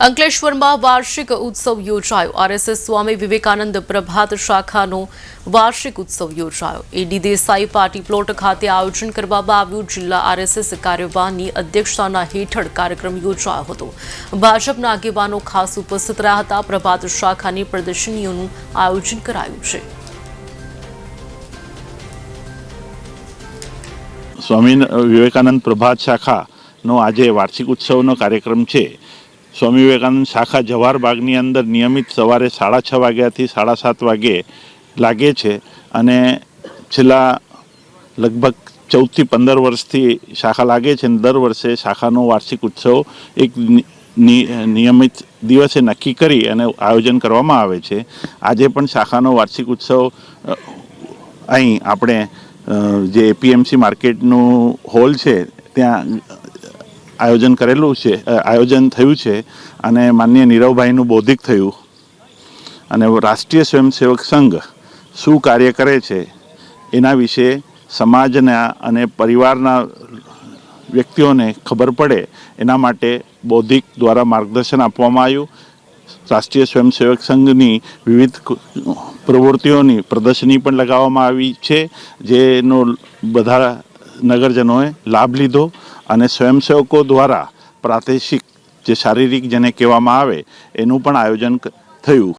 અંકલેશ્વરમાં વાર્ષિક ઉત્સવ યોજાયો। આરએસએસ સ્વામી વિવેકાનંદ પ્રભાત શાખાનો વાર્ષિક ઉત્સવ યોજાયો। એડી દેસાઈ પાર્ટી પ્લોટ ખાતે આયોજન કરવામાં આવ્યું। જિલ્લા આરએસએસ કાર્યવાહની અધ્યક્ષતાના હેઠળ કાર્યક્રમ યોજાયો હતો। ભાજપના આગેવાનો ખાસ ઉપસ્થિત રહ્યા હતા। પ્રભાત શાખાની પ્રદર્શનીઓનું આયોજન કરાયું છે। स्वामी विवेकानंद प्रभात शाखा नो आज वार्षिक उत्सव कार्यक्रम है। स्वामी विवेकानंद शाखा जवाहर बागनी अंदर नियमित सवारे 6:30 वाग्या थी 7:30 वागे लागे छे अने छेल्ला लगभग 14 થી 15 वर्ष थी शाखा लागे छे। दर वर्षे शाखानो वार्षिक उत्सव एक नियमित दिवसे नक्की करी अने आयोजन करवामां आवे छे। आजे पण शाखानो वार्षिक उत्सव अहीं आपणे जे एपीएमसी मार्केटनु हॉल है त्या आयोजन करेलू है, आयोजन थयुं छे अने माननीय नीरवभाईनु बौद्धिक थयुं अने राष्ट्रीय स्वयंसेवक संघ शुं कार्य करे छे एना विषे समाजना अने परिवारना व्यक्तिओने खबर पड़े एना माटे बौद्धिक द्वारा मार्गदर्शन आपवामां आव्युं। राष्ट्रीय स्वयंसेवक संघनी विविध प्रवृत्तिओनी प्रदर्शनी पण लगाववामां आवी छे, जेनो बधा नगरजनोए लाभ लीधो अने स्वयंसेवको द्वारा प्रादेशिक जे शारीरिक जेने कहेवामां आवे एनुं पण आयोजन थयुं।